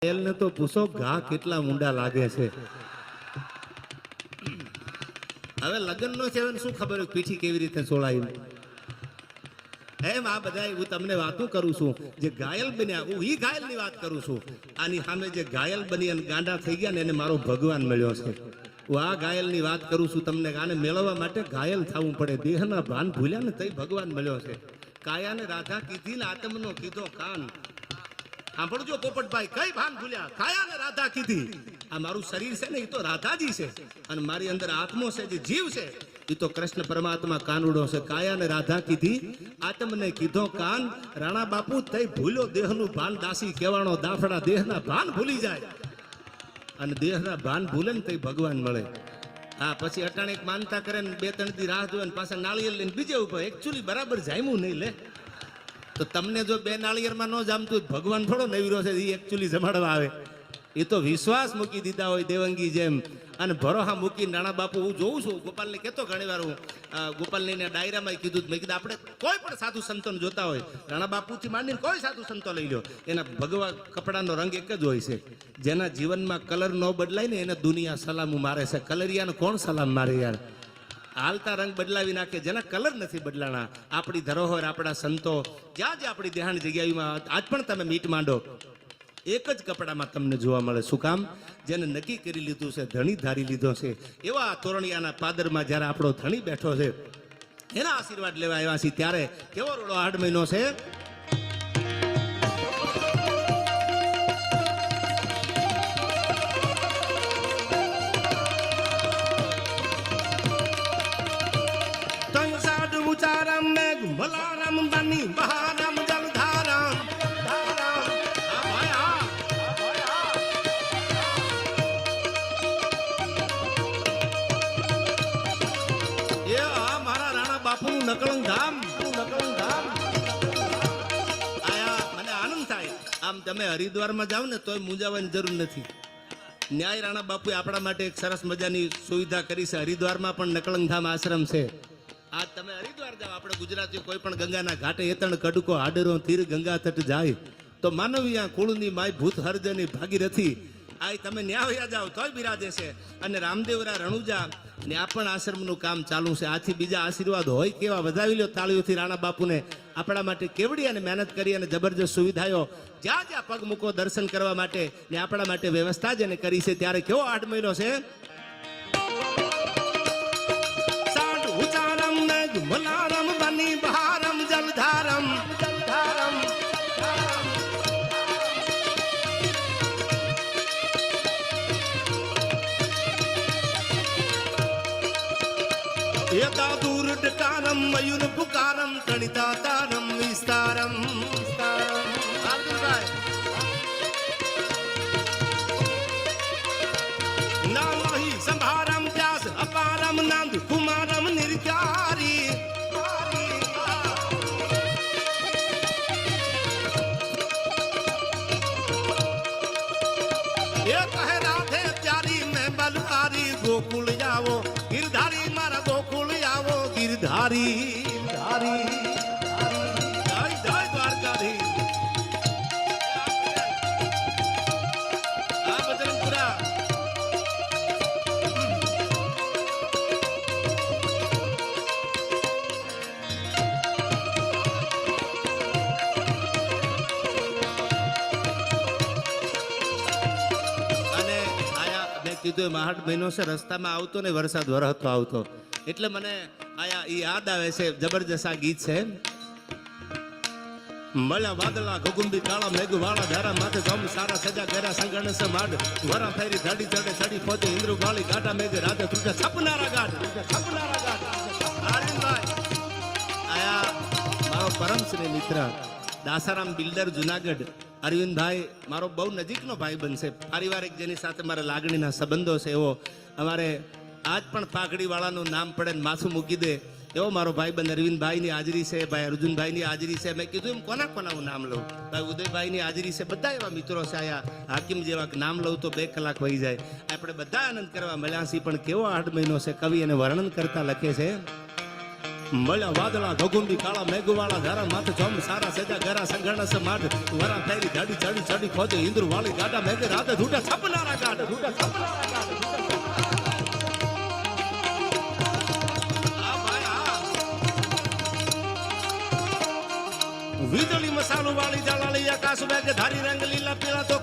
ને તો પૂછો ઘા કેટલા ઊંડા લાગે છે. હવે લગ્ન નો છે શું ખબર પીઠી કેવી રીતે સોળાય એમ આ બધા હું તમને વાતો કરું છું જે ઘાયલ બન્યા હું ઈ ઘાયલ ની વાત કરું છું. આની સામે જે ઘાયલ બની અને ગાંડા થઈ ગયા ને એને મારો ભગવાન મળ્યો છે. હું આ ઘાયલ ની વાત કરું છું તમને. આને મેળવવા માટે ઘાયલ થવું પડે. દેહના ભાન ભૂલ્યા ને તઈ ભગવાન મળ્યો છે. કાયાને રાધા કીધી ને આત્મનો કીધો કાન. સાંભળજો પોપટભાઈ, કઈ ભાન ભૂલ્યા? કાયાને રાધા કીધી. આ મારું શરીર છે ને એ તો રાધાજી છે અને મારી અંદર આત્મો છે જે જીવ છે એ તો કૃષ્ણ પરમાત્મા કાનુડો છે. કાયાને રાધા કીધી આત્મને કીધો કાન. રાણા બાપુ તઈ ભૂલ્યો દેહનું ભાન. દાસી કહેવાનો દાફડા દેહના ભાન ભૂલી જાય અને દેહના ભાન ભૂલે ને તઈ ભગવાન મળે. હા, પછી અટાણે એક માનતા કરે ને 2-3 દી રાહ જોવે ને પાછા નાળિયેર લઈને બીજે ઉપર એકચ્યુઅલી બરાબર જામ્યું નહીં લે. તો તમને જો 2 નાળિયેરમાં ન જામતું ભગવાન થોડો નવીરો છે એ એકચ્યુઅલી જમાડવા આવે. એ તો વિશ્વાસ મૂકી દીધા હોય દેવંગી જેમ અને ભરોહા મૂકીને રાણા બાપુ હું જોઉં છું. ગોપાલને કહેતો ઘણી વાર હું ગોપાલને ડાયરામાં કીધું મેં કીધું આપણે કોઈ પણ સાધુ સંતોને જોતા હોય રાણા બાપુથી માંડીને કોઈ સાધુ સંતો લઈ લો એના ભગવા કપડાનો રંગ એક જ હોય છે. જેના જીવનમાં કલર ન બદલાય ને એને દુનિયા સલામ મારે છે. કલરિયાને કોણ સલામ મારે યાર? હાલતા રંગ બદલાવી નાખે જેના કલર નથી બદલાણા. આપણી ધરોહર આપણા સંતો જ્યાં જ્યાં આપણી દેહાણ જગ્યામાં આજ પણ તમે મીટ માંડો એક જ કપડામાં તમને જોવા મળે. શું કામ? જેને નક્કી કરી લીધું છે, ધણી ધારી લીધો છે. એવા તોરણિયાના પાદરમાં જ્યારે આપણો ધણી બેઠો છે એના આશીર્વાદ લેવા આવ્યા છે. ત્યારે કેવો રોડો 8 મહિનો છે. મલારામ બની બહારામ જલધારામ એ આ મારા રાણા બાપુનું નકળંગ ધામ આયા. મને આનંદ થાય. આમ તમે હરિદ્વારમાં જાવ ને તોય મૂંઝાવાની જરૂર નથી. ન્યાય રાણા બાપુએ આપણા માટે એક સરસ મજાની સુવિધા કરી છે. હરિદ્વારમાં પણ નકળંગ ધામ આશ્રમ છે. આજ તમે હરિદ્વાર જાઓ, આપણે ગુજરાતીઓ કોઈ પણ ગંગાના ઘાટે એતણ કડકો આડરો તીર ગંગા તટ જાય તો માનવીયા કુળની માય ભૂત હરજની ભાગીરથી આ તમે ન્યાવ્યા જાઓ તોય બિરાજે છે. અને રામદેવરા રણુજા ને આ પણ આશ્રમનું કામ ચાલુ છે. આથી બીજા આશીર્વાદ હોય કેવા વધાવી લો તાળીઓથી રાણા બાપુને. આપણા માટે કેવડી અને મહેનત કરી અને જબરજસ્ત સુવિધાઓ જ્યાં જ્યાં પગ મૂકો દર્શન કરવા માટે ને આપણા માટે વ્યવસ્થા જેને કરી છે. ત્યારે કેવો 8 મહિનો છે. મલારામ બની બહારમ જલધારમ એતા દૂર ડકારમ મયુર પુકારમ તણિતા તારમ વિસ્તારમ નાહી સંભારમ વ્યાસ અપારમ નંદ કુમારમ નિર્ચારી ગોકુળ જાવો ગિરધારી મારા ગોકુળ આવો ગિરધારી જય જય દ્વારકાધીશ. આ બજરંગપુરા કીધું 8 મહિનો છે. રસ્તામાં આવતો ને વરસાદ વરસતો આવતો એટલે મને આયા એ યાદ આવે છે. જબરજસ્ત આ ગીત છે. મળ્યા વાદળા ઘુગુંબી કાળા મેઘ વાળા ધારા માથે જમ સારા સજા કર્યા સંગણ સે માડ વરા ફેરી ધાડી ચડે ચડી પહોંચે ઇન્દ્ર ગાળી ગાટા મેઘ રાધે તૂટે છપનારા ગાઢ આનંદભાઈ આયા મારો પરમ શ્રી મિત્ર દાસારામ બિલ્ડર જુનાગઢ અરવિંદભાઈ મારો બહુ નજીકનો ભાઈ બનશે. પારિવારિક જેની સાથે મારા લાગણીના સંબંધો છે એવો અમારે આજ પણ પાઘડીવાળાનું નામ પડે ને માથું મૂકી દે એવો મારો ભાઈ બંધ અરવિંદભાઈની હાજરી છે. ભાઈ અર્જુનભાઈની હાજરી છે. મેં કીધું એમ કોના હું નામ લઉં? ભાઈ ઉદયભાઈની હાજરી છે. બધા એવા મિત્રો છે. આયા હાકીમ જેવા નામ લઉં તો 2 કલાક વહી જાય. આપણે બધા આનંદ કરવા મળ્યા છીએ. પણ કેવો 8 મહિનો છે. કવિ એને વર્ણન કરતા લખે છે મળ્યા વાદળા ગગુંડી કાળા મેઘવાળા ધારા માથે જમ સારા સજા ગરા સંઘર્ષ માઠ વરા ફેરી ઝાડી ચડી ચડી ખોજે ઇન્દ્ર વાળી ગાડા મેઘ રાતે ઢૂંઢા છપનારા ગાડા ઢૂંઢા છપનારા ગાડા વીજળી મસાલો વાળી જલાલી આકાશ વેગ ધારી રંગ લીલા પીળા તો